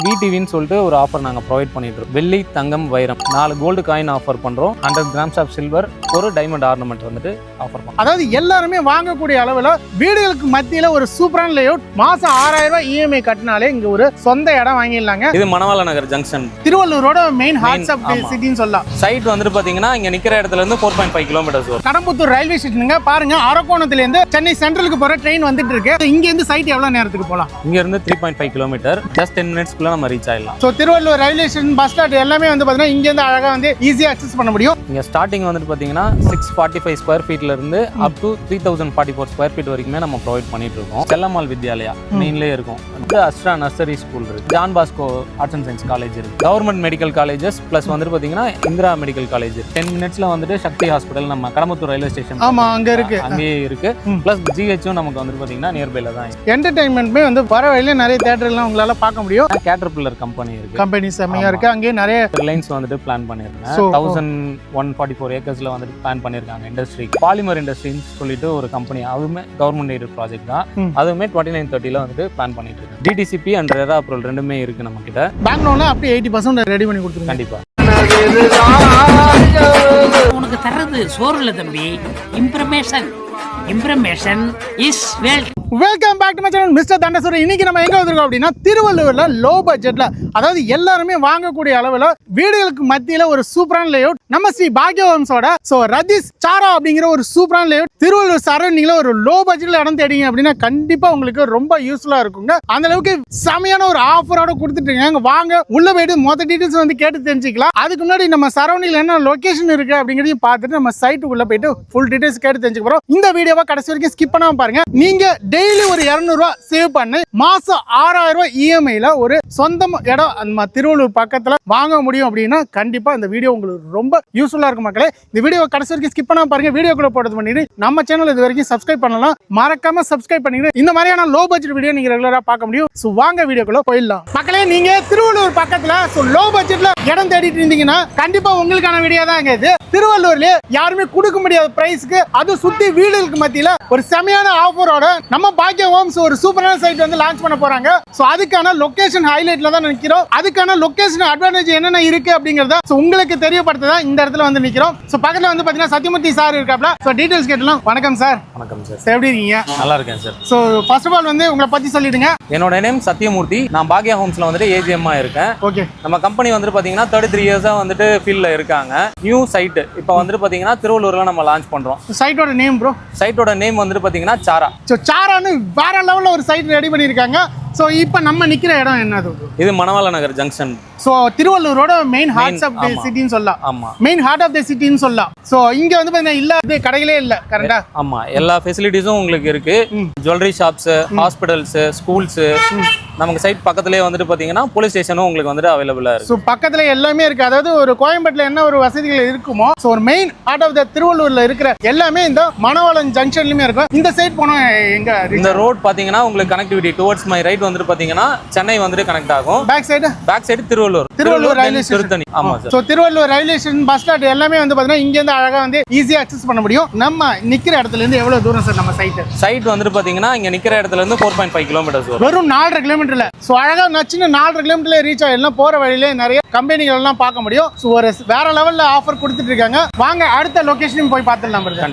VTVன்னு சொல்லிட்டு ஒரு ஆஃபர் நாங்கள் ப்ரொவைட் பண்ணிட்டு இருக்கோம். வெள்ளி, தங்கம், வைரம் 4 கோல்டு காயின் ஆஃபர் பண்ணுறோம். 100 கிராம்ஸ் ஆஃப் சில்வர், ஒரு டைமண்ட் ஆர்னமெண்ட் வந்துட்டு ஆஃபர் பண்ணுறோம். அதாவது எல்லாருமே வாங்கக்கூடிய அளவில் வீடுகளுக்கு மத்தியில் ஒரு சூப்பரான லேஅவுட். மாதம் 6000 ரூபாய் EMI கட்டினாலே இங்கே ஒரு சொந்த இடம் வாங்கிடலாங்க. இது Manavala Nagar junction, திருவள்ளூரோட main hearts of சிட்டின்னு சொல்லலாம். சைட் வந்துட்டு பார்த்தீங்கன்னா இங்கே நிற்கிற இடத்துல இருந்து 4.5 கிலோமீட்டர்ஸ் வரும். கடம்பத்தூர் ரயில்வே ஸ்டேஷனுங்க. பாருங்க, அரக்கோணத்துலேருந்து சென்னை சென்ட்ரலுக்கு போகிற ட்ரெயின் வந்துட்டு இருக்கு. இங்கேருந்து சைட் எவ்வளோ நேரத்துக்கு போகலாம்? இங்கேருந்து 3.5 கிலோமீட்டர், ஜஸ்ட் 10 மினிட்ஸ்க்குள்ள நம்ம ரீச் ஆயிடலாம். So Tiruvallur railway station, bus stand எல்லாமே வந்து பார்த்தீங்கன்னா இங்கேருந்து அழகாக வந்து ஈஸியாக அக்சஸ் பண்ண முடியும். இங்கே ஸ்டார்டிங் வந்துட்டு பார்த்தீங்கன்னா 645 ஸ்கொயர் ஃபீட்ல இருந்து அப் டு 3044 ஸ்கொயர் ஃபீட் வரைக்குமே நம்ம ப்ரொவைட் பண்ணிட்டு இருக்கோம். செல்லம்மாள் வித்யாலயா மெயின்லேயே இருக்கும். அஸ்ட்ரா நர்சரி ஸ்கூல் இருக்கு, John Bosco arts and science college இருக்கு, கவர்மெண்ட் மெடிக்கல் காலேஜஸ் பிளஸ் வந்துட்டு பார்த்தீங்கன்னா இந்திரா மெடிக்கல் காலேஜ் 10 மினிட்ஸ்ல வந்துட்டு சக்தி ஹாஸ்பிட்டல் நம்ம கடம்பத்தூர் ரயில்வே ஸ்டேஷன் அங்கே இருக்கு, அங்கேயே இருக்கு. பிளஸ் ஜிஹெச்சும் நமக்கு வந்துட்டு பார்த்தீங்கன்னா நியர்பைல தான். என்டர்டைன்மெண்ட்மே வந்து வர வழியில நிறைய தேட்டர்லாம் உங்களால பார்க்க முடியும். கேட்டர்பில்லர் கம்பெனி இருக்கு, கம்பெனி செம்மையா இருக்கு. அங்கேயே நிறைய ரிலையன்ஸ் வந்துட்டு பிளான் பண்ணிருக்காங்க. 1144 ஏக்கர்ஸ்ல வந்துட்டு பிளான் பண்ணிருக்காங்க. இண்டஸ்ட்ரி பாலிமர் இண்டஸ்ட்ரின்னு சொல்லிட்டு ஒரு கம்பெனி, அதுவுமே கவர்மெண்ட் எய்டட் ப்ராஜெக்ட் தான். அதுவுமே 2930 வந்துட்டு பிளான் பண்ணிட்டு இருக்காங்க. DTCP அண்ட் ரெரா அப்ரூவல் ரெண்டுமே இருக்கு நம்ம கிட்ட. பேங்க் லோன்ல அப்படியே 80% ரெடி பண்ணி கொடுத்துருங்க. கண்டிப்பா. உனக்கு தர்றது சோறு இல்ல தம்பி, information. Information is wealth. Welcome back to my channel mister தண்டசூரி. இன்னைக்கு நம்ம எங்க வந்திருக்கோம் அப்படின்னா திருவள்ளூர்ல லோ பட்ஜெட்ல, அதாவது எல்லாருமே வாங்கக்கூடிய அளவுல வீடுகளுக்கு மத்தியில ஒரு சூப்பரான லேஅவுட் நம்ம ஸ்ரீ பாக்யவம்ஸோட ரதீஷ் சாரா அப்படிங்கிற ஒரு சூப்பரான லேஅவுட். திருவள்ளூர் சரௌண்டிங்ல ஒரு லோ பட்ஜெட்ல இடம் தேடிங்க அப்படின்னா கண்டிப்பா உங்களுக்கு ரொம்ப யூஸ்ஃபுல்லா இருக்குங்க. அந்த அளவுக்கு செமையான ஒரு ஆஃபரோட கொடுத்துட்டு இருக்காங்க. வாங்க உள்ள போயிட்டு மொத்த டீடைல்ஸ் வந்து கேட்டு தெரிஞ்சுக்கலாம். அதுக்கு முன்னாடி நம்ம சரௌண்டிங்ல என்ன லொகேஷன் இருக்கு அப்படிங்கிறதையும் பார்த்துட்டு நம்ம சைட்டுக்குள்ள போயிட்டு ஃபுல் டீடைல்ஸ் கேட்டு தெரிஞ்சுக்க போறோம். இந்த வீடியோவை கடைசி வரைக்கும் ஸ்கிப் பண்ணாம பாருங்க. நீங்க டெய்லி ஒரு 200 ரூபாய் சேவ் பண்ணி மாசம் 6000 ரூபாய் EMIல ஒரு சொந்த இடம் நம்ம திருவள்ளூர் பக்கத்துல வாங்க முடியும் அப்படின்னா கண்டிப்பா இந்த வீடியோ உங்களுக்கு ரொம்ப யூஸ்ஃபுல்லா இருக்கும் மக்களே. இந்த வீடியோ கடைசி வரைக்கும் ஸ்கிப் பண்ணாம பாருங்க. வீடியோக்குள்ள போட்டது பண்ணிட்டு நம்ம சேனல் இது வரைக்கும் சப்ஸ்கிரைப் பண்ணலாம், மறக்காம சப்ஸ்கிரைப் பண்ணிட்டு இந்த மாதிரியான லோ பட்ஜெட் வீடியோ நீங்க ரெகுலரா பார்க்க முடியும். சோ வாங்க வீடியோக்குள்ள போயிடலாம் மக்களே. நீங்க திருவள்ளூர் பக்கத்துல லோ பட்ஜெட்ல இடம் தேடிட்டு இருந்தீங்கன்னா கண்டிப்பா உங்களுக்கான வீடியோ தான் இது. திருவள்ளூர்ல யாருமே கொடுக்க முடியாத பிரைஸ்க்கு, அது சுத்தி வீடுகளுக்கு மத்தியில ஒரு செமையான ஆஃபரோட நம்ம பாக்கிய ஹோம்ஸ் ஒரு சூப்பரான சைட் வந்து லான்ச் பண்ண போறாங்க. சோ அதுக்கான லொகேஷன் ஹைலைட்ல தான் நிக்கிறோம். அதுக்கான லொகேஷன் அட்வான்டேஜ் என்னென்ன இருக்கு அப்படிங்கறத உங்களுக்கு தெரியப்படுத்ததான் இந்த இடத்துல வந்து நிக்கிறோம். சோ பக்கத்துல வந்து பாத்தீங்கன்னா சத்யமூர்த்தி சார் இருக்காப்ல. சோ டீடைல்ஸ் கேட்டலாம். வணக்கம் சார். வணக்கம் சார். எப்படி இருக்கீங்க? நல்லா இருக்கேன் sir. So first of all வந்து உங்களை பத்தி சொல்லிடுங்க. என்னோட நேம் சத்யமூர்த்தி. நான் பாக்யா ஹோம்ஸ்ல வந்துட்டு AGM இருக்கேன். ஓகே. நம்ம கம்பெனி வந்துட்டு பாத்தீங்கன்னா 33 இயர்ஸா வந்துட்டு ஃபீல்ட்ல இருக்காங்க. நியூ சைட் இப்போ வந்துட்டு பாத்தீங்கன்னா திருவள்ளூர்ல நம்ம லான்ச் பண்றோம். சைட்டோட நேம் ப்ரோ? சைட்டோட நேம் வந்துட்டு பாத்தீங்கன்னா சாரா. சோ சாரான்னு வேற லெவல்ல ஒரு சைட் ரெடி பண்ணிருக்காங்க. சோ இப்போ நம்ம நிக்கிற இடம் என்னது? இது மணவாள நகர் ஜங்ஷன். சோ திருவள்ளூரோட மெயின் ஹார்ட்ஸ் ஆஃப் தி சிட்டின்னு சொல்லலாம். ஆமா, மெயின் ஹார்ட் ஆஃப் தி சிட்டின்னு சொல்லலாம். சோ இங்க வந்து பாத்தீங்கன்னா இல்ல கடைகளே இல்ல, கரெக்ட்டா? ஆமா, எல்லா ஃபெசிலிட்டிஸும் உங்களுக்கு இருக்கு. Jewellery shops, hospitals, schools. நமக்கு சைட் பக்கத்துலயே வந்துட்டு பாத்தீங்கன்னா போலீஸ் ஸ்டேஷனும் உங்களுக்கு வந்துட்டு அவைலபிளா இருக்கு. சோ பக்கத்துல எல்லாமே இருக்கு. அதாவது ஒரு கோயம்பேட்ல என்ன ஒரு வசதிகள் இருக்குமோ சோ ஒரு மெயின் ஹார்ட் ஆஃப் தி திருவள்ளூர்ல இருக்கிற எல்லாமே இந்த மணவாளன் ஜங்ஷன்லயுமே இருக்கும். இந்த சைட் போனா எங்க? இந்த ரோட் பாத்தீங்கன்னா உங்களுக்கு கனெக்டிவிட்டி டுவர்ட்ஸ் மை ரைட் வந்துட்டு பாத்தீங்கன்னா சென்னை வந்துட்டு கனெக்ட் ஆகும். Back side Tiruvallur railway station. ஆமா sir. So Tiruvallur railway station, bus stand எல்லாமே வந்து பாத்தீங்கன்னா இங்க இருந்து அழகா வந்து ஈஸியா அக்சஸ் பண்ண முடியும். நம்ம நிக்கிற இடத்துல இருந்து எவ்வளவு தூரம் சார் நம்ம சைட் வந்துட்டு பாத்தீங்கன்னா இங்க நிக்கிற இடத்துல இருந்து 4.5 கிலோமீட்டர்ஸ் வரும். வெறும் 4.5 கிலோமீட்டர்ல. சோ அழகா நச்சுன்னு 4.5 கிலோமீட்டர்ல ரீச் ஆயிடலாம். போற வழியிலே நிறைய கம்பெனிகள் எல்லாம் பார்க்க முடியும். சோ ஒரு வேற லெவல்ல ஆஃபர் கொடுத்துட்டு இருக்காங்க. வாங்க அடுத்த லொகேஷனும் போய் பார்த்துடலாம்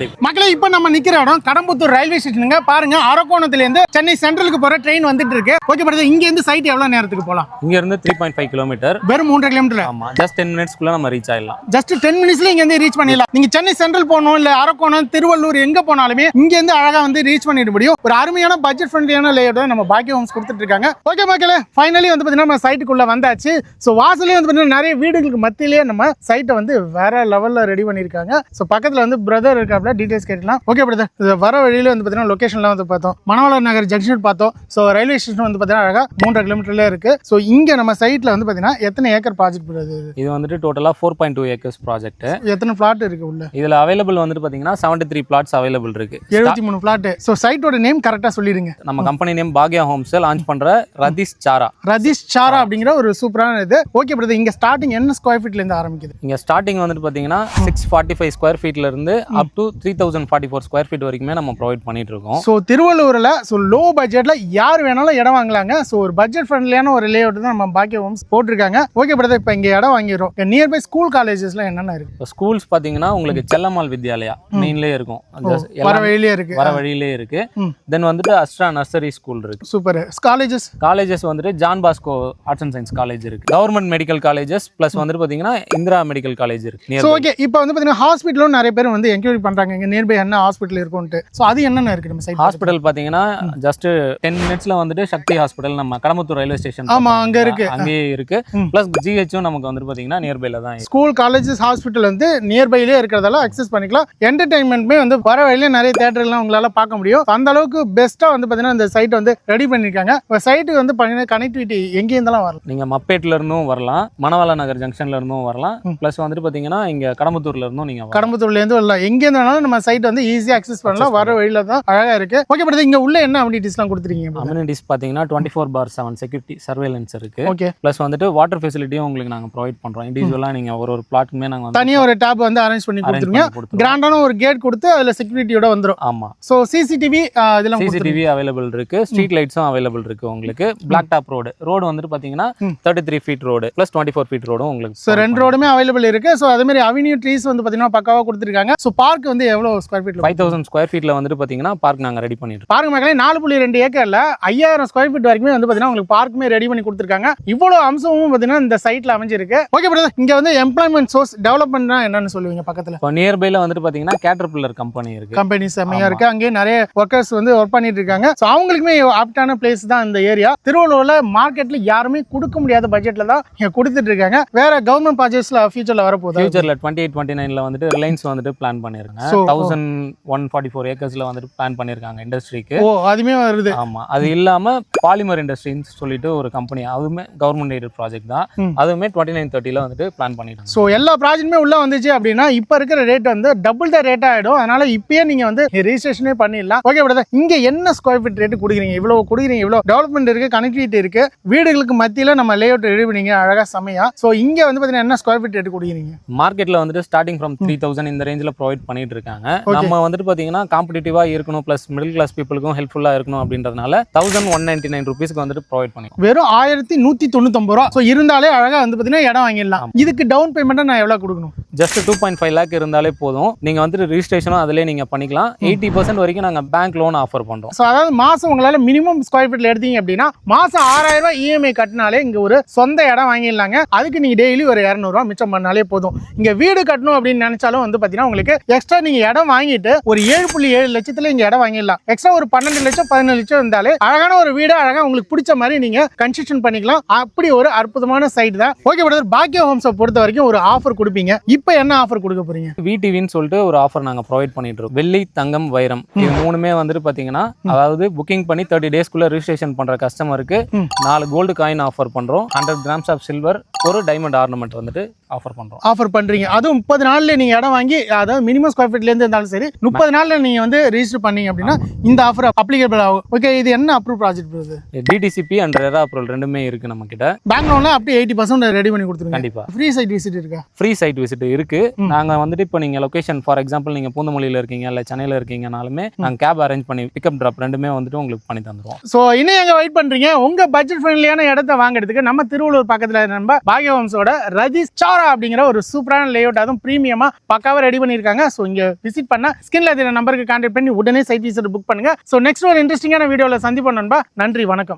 மக்களே. இப்போ நம்ம நிக்கிற இடம் கடம்பத்தூர் ரயில்வே ஸ்டேஷனுங்க. பாருங்க, அரக்கோணத்துல இருந்து சென்னை சென்ட்ரலுக்கு போற ட்ரெயின் வந்துட்டு இருக்கு. ஓகே பிரதர், இங்க இருந்து சைட் எவ்வளவு நேரத்துக்கு போலாம்? இங்க இருந்து 3.5 கிலோமீட்டர், வெறும் 3.5 கிலோமீட்டர். ஆமா, ஜஸ்ட் 10 மினிட்ஸ்க்குள்ள நம்ம ரீச் ஆயிடலாம். ஜஸ்ட் 10 மினிட்ஸ்ல இங்க இருந்து ரீச் பண்ணிடலாம். நீங்க சென்னை சென்ட்ரல் போகணும், இல்ல அரக்கோணம், திருவள்ளூர் எங்க போனாலுமே இங்க இருந்து அழகா வந்து ரீச் பண்ணிட முடியும். ஒரு அருமையான பட்ஜெட் ஃப்ரெண்ட்லியான லேஅவுட் நம்ம பாக்கிய ஹோம்ஸ் கொடுத்துட்டு இருக்காங்க. ஓகே மக்களே, ஃபைனலி வந்து பாத்தீங்கன்னா நம்ம சைட்டுக்குள்ள வந்தாச்சு. சோ வாசலே வந்து பாத்தீங்கன்னா நிறைய வீடுகளுக்கு மத்தியிலேயே நம்ம சைட்டை வந்து வேற லெவல்ல ரெடி பண்ணிருக்காங்க. சோ பக்கத்துல வந்து பிரதர் இருக்காப்ல, டீடைல்ஸ் கேட்கலாம். ஓகே பிரதர், வர வழியில வந்து பாத்தீங்கன்னா லொகேஷன்லாம் வந்து பார்த்தோம். மணவாள நகர் ஜங்ஷன் பார்த்தோம். சோ ரயில்வே ஸ்டேஷன் வந்து பாத்தீங்கன்னா அழகா 3.5 கிலோமீட்டர்ல இருக்கு. சோ இங்க நம்ம சைட்ல வந்து பாத்தீங்கன்னா எத்தனை ஏக்கர் ப்ராஜெக்ட் பிரதர்? இது வந்துட்டு டோட்டலா 4.2 ஏக்கர்ஸ் ப்ராஜெக்ட். எத்தனை பிளாட் இருக்கு உள்ள? இதுல அவைலபிள் வந்துட்டு பாத்தீங்கன்னா 73 பிளாட்ஸ் அவைலபிள் இருக்கு. 73 பிளாட். சோ சைட்டோட நேம் கரெக்டா சொல்லிடுங்க. நம்ம கம்பெனி நேம் பாக்யா ஹோம்ஸ் லான்ச் பண்ற ரதீஷ் சாரா. ரதீஷ் சாரா அப்படிங்கிற ஒரு சூப்பரான இது. ஓகே பிரதர், இங்க ஸ்டார்டிங் என்ன ஸ்கொயர் ஃபீட்ல இருந்து ஆரம்பிக்குது? இங்க ஸ்டார்டிங் வந்துட்டு பாத்தீங்கன்னா 645 ஸ்கொயர் ஃபீட்ல இருந்து அப் டு 3044 ஸ்கொயர் ஃபீட் வரைக்குமே நம்ம ப்ரொவைட் பண்ணிட்டு இருக்கோம். ஸோ திருவள்ளூர்ல லோ பட்ஜெட்ல யார் வேணாலும் இடம் வாங்கலாங்க. ஸோ ஒரு பட்ஜெட் ஃப்ரெண்ட்லியான ஒரு லே அவுட் தான் நம்ம பாக்கிய ஹோம்ஸ் போட்டிருக்காங்க. ஓகே பிரதர், இப்போ இங்க இடம் வாங்கிடுறோம். நியர்பை ஸ்கூல் காலேஜஸ்ல என்னென்ன இருக்கு? ஸ்கூல்ஸ் பாத்தீங்கன்னா உங்களுக்கு செல்லம்மாள் வித்யாலயா மெயின்லயே இருக்கும், வர வழியிலே இருக்கு. வர வழியிலே இருக்கு. தென் வந்துட்டு அஸ்ட்ரா நர்சரி ஸ்கூல் இருக்கு. சூப்பர். காலேஜஸ் வந்துட்டு John Bosco arts and science college இருக்கு. கவர்மெண்ட் மெடிக்கல் காலேஜஸ் பிளஸ் வந்துட்டு பாத்தீங்கன்னா இந்திரா மெடிக்கல் காலேஜ் இருக்கு. ஸோ ஓகே, இப்போ வந்து பாத்தீங்கன்னா ஹாஸ்பிட்டலும் நிறைய பேர் வந்து என்கொயரி பண்றாங்க இங்க நியர்பை என்ன ஹாஸ்பிட்டல் இருக்கும்ட்டு. ஸோ அது என்னென்ன இருக்கு நம்ம சைட்? ஹாஸ்பிட்டல் பாத்தீங்கன்னா ஜஸ்ட் 10 மினிட்ஸ்ல வந்துட்டு சக்தி ஹாஸ்பிட்டல் நம்ம கடம்பத்தூர் ரயில்வே ஸ்டேஷன் ஆமா அங்க இருக்கு, அங்கேயே இருக்கு. பிளஸ் ஜிஹெச்சும் நமக்கு வந்துட்டு பாத்தீங்கன்னா நியர்பைல தான். ஸ்கூல் காலேஜஸ் ஹாஸ்பிட்டல் வந்து நியர்பைலே இருக்கிறதால அக்சஸ் பண்ணிக்கலாம். என்டர்டைன்மெண்ட்மே வந்து வர வழியில நிறைய தியேட்டர்லாம் உங்களால பார்க்க முடியும். அந்த அளவுக்கு பெஸ்ட்டா வந்து பாத்தீங்கன்னா இந்த சைட் வந்து ரெடி பண்ணிருக்காங்க. சைட்டுக்கு வந்து பாத்தீங்கன்னா கனெக்டிவிட்டி எங்கே இருந்தாலும் வரலாம். நீங்க மப்பேட்ல இருந்தும் வரலாம், மணவாள நகர் ஜங்ஷன்ல இருந்தும் வரலாம். பிளஸ் வந்துட்டு பாத்தீங்கன்னா இங்க கடம்பத்தூர்ல இருந்தும் நீங்க கடம்பத்தூர்ல இருந்து வரலாம். எங்க இருந்தாலும் நம்ம சைட் வந்து ஈஸியா அக்சஸ் பண்ணலாம். வர வழியில தான் அழகா இருக்கு. ஓகே பிரதர், இங்க உள்ள என்ன அம்யூனிட்டிஸ்லாம் கொடுத்துருக்கீங்க? அம்யூனிட்டிஸ் பாத்தீங்கன்னா 24/7 செக்யூரிட்டி சர்வேலன்ஸ் இருக்கு. ஓகே. பிளஸ் வந்துட்டு வாட்டர் ஃபெசிலிட்டியும் உங்களுக்கு நாங்க ப்ரொவைட் பண்றோம். இண்டிவிஜுவலா நீங்க ஒரு பிளாட்டுமே நாங்க தனியா ஒரு டேப் வந்து அரேஞ்ச் பண்ணி கொடுத்துருங்க. கிராண்டான ஒரு கேட் கொடுத்து அதுல செக்யூரிட்டியோட வந்துரும். ஆமா. சோ சிசிடிவி இதெல்லாம் சிசிடிவி அவைலபிள் இருக்கு. ஸ்ட்ரீட் லைட்ஸும் அவைலபிள் இருக்கு உங்களுக்கு. பிளாக் டாப் ரோடு வந்துட்டு பாத்தீங்கன்னா 33 ஃபீட் ரோடு பிளஸ் 24 ஃபீட் ரோடும் உங்களுக்கு. சோ ரெண்டு ரோடுமே அவைலபிள் இருக்கு. சோ அதே மாதிரி அவென்யூ ட்ரீஸ் வந்து பாத்தீங்கன்னா பக்காவா கொடுத்திருக்காங்க. சோ பார்க் வந்து எவ்வளவு ஸ்கொயர் ஃபீட்ல? 5000 ஸ்கொயர் ஃபீட்ல வந்துட்டு பாத்தீங்கன்னா பார்க் நாங்க ரெடி பண்ணிட்டோம். பாருங்க மக்களே, 4.2 ஏக்கர்ல 5000 ஸ்கொயர் ஃபீட் வரைக்குமே வந்து பாத்தீங்கன்னா உங்களுக்கு பார்க்குமே ரெடி பண்ணி கொடுத்திருக்காங்க. இவ்வளவு அம்சமும் பாத்தீங்கன்னா இந்த சைட்ல அமைஞ்சிருக்கு. ஓகே பிரதர், இங்க வந்து எம்ப்ளாய்மெண்ட் சோர்ஸ் டெவலப்மெண்ட்னா என்னன்னு சொல்லுவீங்க? பக்கத்துல இப்போ நியர்பைல வந்துட்டு பாத்தீங்கன்னா கேட்டர்பில்லர் கம்பெனி இருக்கு. கம்பெனி செமையா இருக்கு. அங்கே நிறைய ஒர்க்கர்ஸ் வந்து ஒர்க் பண்ணிட்டு இருக்காங்க. சோ அவங்களுக்குமே ஆப்டான பிளேஸ் தான் இந்த ஏரியா. திருவள்ளூர்ல மார்க்கெட்ல யாருமே கொடுக்க முடியாத பட்ஜெட்ல தான் இங்க கொடுத்துட்டு இருக்காங்க. வேற கவர்மெண்ட் ப்ராஜெக்ட்ஸ்ல ஃபியூச்சர்ல வரப்போகுது. ஃபியூச்சர்ல 28-29ல வந்துட்டு ரிலையன்ஸ் வந்துட்டு பிளான் பண்ணிருக்காங்க. 1144 ஏக்கர்ஸ்ல வந்துட்டு பிளான் பண்ணிருக்காங்க இண்டஸ்ட்ரிக்கு. ஓ, அதுமே வருது. ஆமா. அது இல்லாம பாலிமர் இண்டஸ்ட்ரின்னு சொல்லிட்டு ஒரு கம்பெனி, அதுவுமே கவர்மெண்ட் எய்டட் ப்ராஜெக்ட் தான். அதுவுமே 2930ல வந்துட்டு பிளான் பண்ணிட்டாங்க. சோ எல்லா ப்ராஜெக்ட்டுமே உள்ள வந்துச்சு அப்படின்னா இப்ப இருக்கிற ரேட் வந்து டபுள் த ரேட் ஆயிடும். அதனால இப்பயே நீங்க வந்து ரெஜிஸ்ட்ரேஷனே பண்ணிடலாம். ஓகே பிரதர், இங்க என்ன ஸ்கொயர் ஃபீட் ரேட் கொடுக்குறீங்க? இவ்வளவு கொடுக்குறீங்க, இவ்வளவு டெவலப்மெண்ட் இருக்கு, கனெக்டிவிட்டி இருக்கு, வீடுகளுக்கு மத்தியில நம்ம லே அவுட் ரெடி பண்ணீங்க அழகா செமையா. சோ இங்க வந்து பாத்தீங்கன்னா என்ன ஸ்கொயர் ஃபீட் ரேட் கொடுக்குறீங்க? மார்க்கெட்ல வந்துட்டு ஸ்டார்டிங் ஃப்ரம் 3000 இந்த ரேஞ்சில ப்ரொவைட் பண்ணிட்டு இருக்காங்க. நம்ம வந்துட்டு பாத்தீங்கன்னா காம்படிட்டிவா இருக்கணும், பிளஸ் மிடில் கிளாஸ் பீப்புளுக்கும் ஹெல்ப்ஃபுல்லா இருக்கணும் அப்படின்றதுனால 1199 ருபீஸ்க்கு வந்துட்டு ப்ரொவைட் பண்ணி வெறும் 1199 ரூபா. சோ இருந்தாலே அழகா வந்து பாத்தீங்கன்னா இடம் வாங்கிடலாம். இதுக்கு டவுன் பேமெண்ட் நான் எவ்வளவு கொடுக்கணும்? ஜஸ்ட் 2.5 லேக் இருந்தாலே போதும். நீங்க வந்துட்டு ரிஜிஸ்ட்ரேஷனும் அதிலே நீங்க பண்ணிக்கலாம். 80% வரைக்கும் நாங்க பேங்க் லோன் ஆஃபர் பண்றோம். சோ அதாவது மாசம் உங்களால மினிமம் ஸ்கொயர் ஃபீட்ல எடுத்தீங்க அப்படின்னா மாசம் 6000 ரூபாய் இஎம்ஐ கட்டினாலே இங்க ஒரு சொந்த இடம் வாங்கிடலாங்க. அதுக்கு நீங்க டெய்லி ஒரு 200 ரூபாய் மிச்சம் பண்ணாலே போதும். இங்க வீடு கட்டணும் அப்படின்னு நினைச்சாலும் வந்து பாத்தீங்கன்னா உங்களுக்கு எக்ஸ்ட்ரா நீங்க இடம் வாங்கிட்டு ஒரு 7.7 லட்சத்துல இங்க இடம் வாங்கிடலாம். எக்ஸ்ட்ரா ஒரு 12 லட்சம் 15 லட்சம் இருந்தாலே அழகான ஒரு வீடு அழகா உங்களுக்கு பிடிச்ச மாதிரி நீங்க கன்ஸ்ட்ரக்ஷன் பண்ணிக்கலாம். அப்படி ஒரு அற்புதமான சைட் தான். ஓகே பிரதர், பாக்கிய ஹோம்ஸை பொறுத்த வரைக்கும் ஒரு ஆஃபர் கொடுப்பீங்க. இப்போ என்ன ஆஃபர் கொடுக்க போறீங்க? விடிவின்னு சொல்லிட்டு ஒரு ஆஃபர் நாங்க ப்ரொவைட் பண்ணிட்டு இருக்கோம். வெள்ளி, தங்கம், வைரம் இது மூணுமே வந்துட்டு பாத்தீங்கன்னா அதாவது புக்கிங் பண்ணி 30 டேஸ்க்குள்ள ரிஜிஸ்ட்ரேஷன் பண்ற கஸ்டமருக்கு 4 கோல்டு காயின் ஆஃபர் பண்றோம். 100 கிராம்ஸ் ஆஃப் சில்வர், ஒரு டைமண்ட் ஆர்னமெண்ட் வந்துட்டு ஆஃபர் பண்றோம். ஆஃபர் பண்றீங்க. அதுவும் 30 நாள்ல நீங்க இடம் வாங்கி, அதாவது மினிமம் ஸ்கொயர் ஃபீட்ல இருந்து இருந்தாலும் சரி 30 நாள்ல நீங்க வந்து ரெஜிஸ்டர் பண்ணீங்க அப்படின்னா இந்த ஆஃபர் அப்ளிகபிள் ஆகும். ஓகே, இது என்ன அப்ரூவ் ப்ராஜெக்ட் இது? டிடிசிபி அண்ட் ரெரா அப்ரூவல் ரெண்டுமே இருக்கு நம்ம கிட்ட. பேங்க் லோன்ல அப்படியே 80% ரெடி பண்ணி கொடுத்துருங்க. கண்டிப்பா. ஃப்ரீ சைட் விசிட் இருக்கா? ஃப்ரீ சைட் விசிட் இருக்கு. நாங்க வந்துட்டு இப்போ நீங்க லொகேஷன் ஃபார் எக்ஸாம்பிள் நீங்க பூந்தமல்லியில இருக்கீங்க இல்ல சென்னையில இருக்கீங்கனாலுமே நாங்க கேப் அரேஞ்ச் பண்ணி பிக்கப் டிராப் ரெண்டுமே வந்துட்டு உங்களுக்கு பண்ணி தந்துருவோம். சோ இன்னும் எங்க வெயிட் பண்றீங்க? உங்க பட்ஜெட் ஃப்ரெண்ட்லியான இடத்தை வாங்குறதுக்கு நம்ம திருவள்ளூர் பக்கத்துல நம்ம பாக்கிய ஹோம்ஸோட ரதீஷ் சாரா அப்படிங்கிற ஒரு சூப்பரான லேஅவுட், அதுவும் பிரீமியமா பக்காவா ரெடி பண்ணிருக்காங்க. சோ இங்க விசிட் பண்ண ஸ்கிரீன்ல தெரிய நம்பருக்கு கான்டாக்ட் பண்ணி உடனே சைட் விசிட் புக் பண்ணுங்க. சோ நெக்ஸ்ட் ஒரு இன்ட்ரெஸ்டிங்கான வீடியோல சந்திப்போம் நண்பா. நன்றி, வணக்கம்.